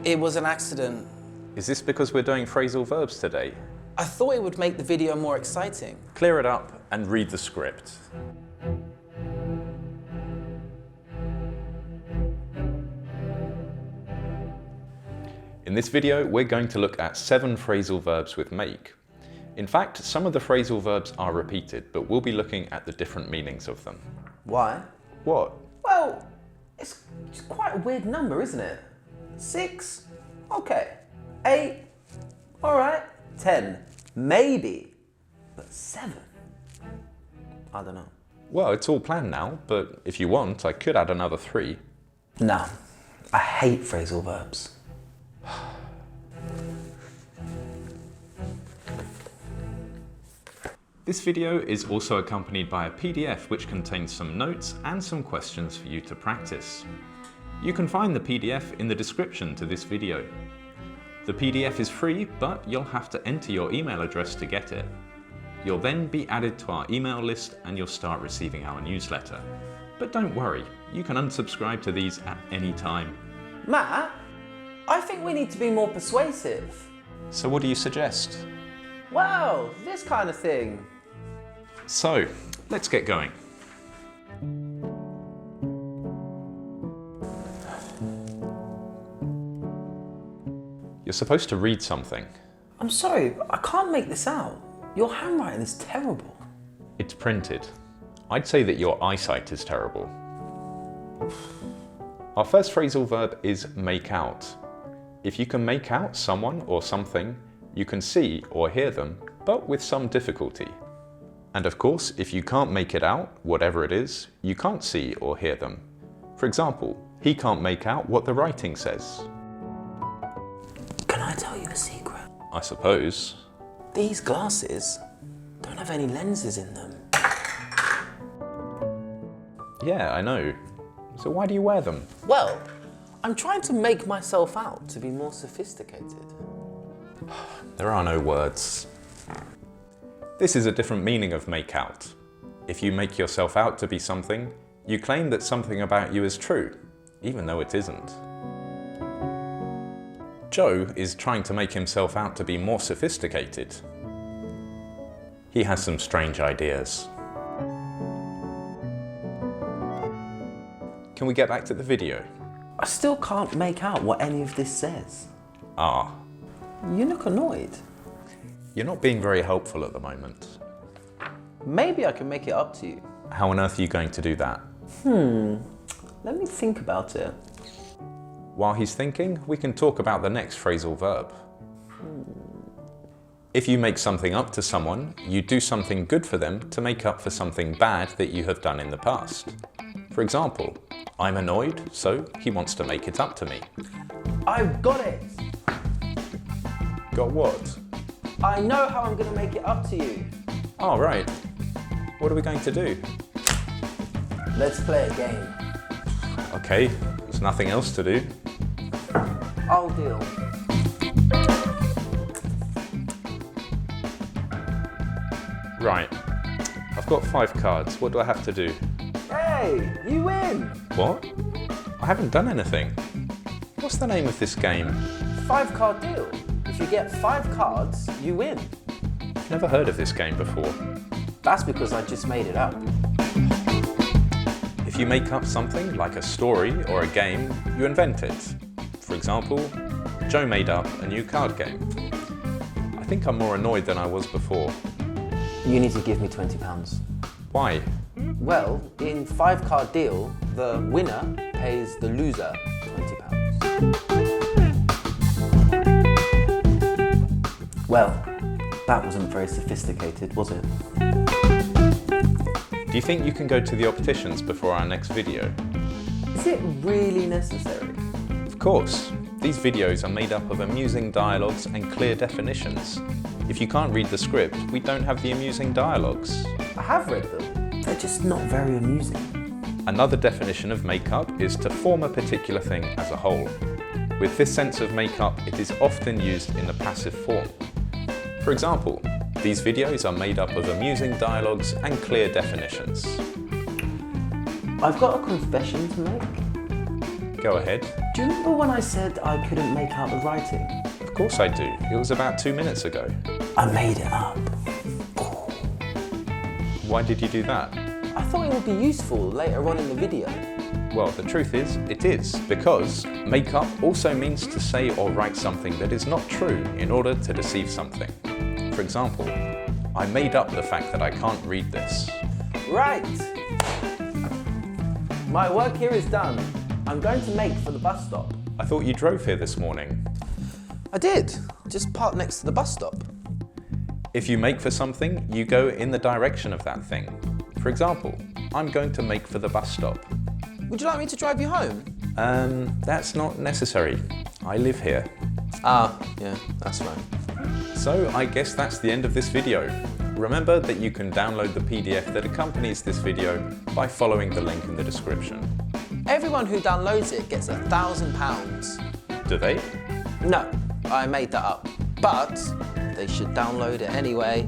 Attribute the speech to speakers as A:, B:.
A: It was an accident.
B: Is this because we're doing phrasal verbs today?
A: I thought it would make the video more exciting.
B: Clear it up and read the script. In this video, we're going to look at 7 phrasal verbs with make. In fact, some of the phrasal verbs are repeated, but we'll be looking at the different meanings of them.
A: Why?
B: What?
A: Well, it's quite a weird number, isn't it? 6? Okay. 8? Alright. 10? Maybe. But 7? I don't know.
B: Well, it's all planned now, but if you want, I could add another 3.
A: No. I hate phrasal verbs.
B: This video is also accompanied by a PDF which contains some notes and some questions for you to practice. You can find the PDF in the description to this video. The PDF is free, but you'll have to enter your email address to get it. You'll then be added to our email list and you'll start receiving our newsletter. But don't worry, you can unsubscribe to these at any time.
A: Matt, I think we need to be more persuasive.
B: So what do you suggest?
A: Well, this kind of thing.
B: So, let's get going. You're supposed to read something.
A: I'm sorry, but I can't make this out. Your handwriting is terrible.
B: It's printed. I'd say that your eyesight is terrible. Our first phrasal verb is make out. If you can make out someone or something, you can see or hear them, but with some difficulty. And of course, if you can't make it out, whatever it is, you can't see or hear them. For example, he can't make out what the writing says.
A: Can I tell you a secret?
B: I suppose.
A: These glasses don't have any lenses in them.
B: Yeah, I know. So why do you wear them?
A: Well, I'm trying to make myself out to be more sophisticated.
B: There are no words. This is a different meaning of make out. If you make yourself out to be something, you claim that something about you is true, even though it isn't. Joe is trying to make himself out to be more sophisticated. He has some strange ideas. Can we get back to the video?
A: I still can't make out what any of this says.
B: Ah.
A: You look annoyed.
B: You're not being very helpful at the moment.
A: Maybe I can make it up to you.
B: How on earth are you going to do that?
A: Let me think about it.
B: While he's thinking, we can talk about the next phrasal verb. If you make something up to someone, you do something good for them to make up for something bad that you have done in the past. For example, I'm annoyed, so he wants to make it up to me.
A: I've got it!
B: Got what?
A: I know how I'm going to make it up to you.
B: Oh, right. What are we going to do?
A: Let's play a game.
B: Okay, there's nothing else to do.
A: I'll deal.
B: Right. I've got 5 cards. What do I have to do?
A: Hey, you win!
B: What? I haven't done anything. What's the name of this game?
A: 5-card deal. If you get 5 cards, you win.
B: I've never heard of this game before.
A: That's because I just made it up.
B: If you make up something like a story or a game, you invent it. For example, Joe made up a new card game. I think I'm more annoyed than I was before.
A: You need to give me £20.
B: Why?
A: Well, in 5-card deal, the winner pays the loser £20. Well, that wasn't very sophisticated, was it?
B: Do you think you can go to the opticians before our next video?
A: Is it really necessary?
B: Of course. These videos are made up of amusing dialogues and clear definitions. If you can't read the script, we don't have the amusing dialogues.
A: I have read them. They're just not very amusing.
B: Another definition of make-up is to form a particular thing as a whole. With this sense of make-up, it is often used in the passive form. For example, these videos are made up of amusing dialogues and clear definitions.
A: I've got a confession to make.
B: Go ahead.
A: Do you remember when I said I couldn't make out the writing?
B: Of course I do. It was about 2 minutes ago.
A: I made it up.
B: Why did you do that?
A: I thought it would be useful later on in the video.
B: Well, the truth is, it is, because make up also means to say or write something that is not true in order to deceive something. For example, I made up the fact that I can't read this.
A: Right. My work here is done. I'm going to make for the bus stop.
B: I thought you drove here this morning.
A: I did. Just parked next to the bus stop.
B: If you make for something, you go in the direction of that thing. For example, I'm going to make for the bus stop.
A: Would you like me to drive you home?
B: That's not necessary. I live here.
A: Ah, yeah, that's right.
B: So I guess that's the end of this video. Remember that you can download the PDF that accompanies this video by following the link in the description.
A: Everyone who downloads it gets £1,000.
B: Do they?
A: No, I made that up. But they should download it anyway.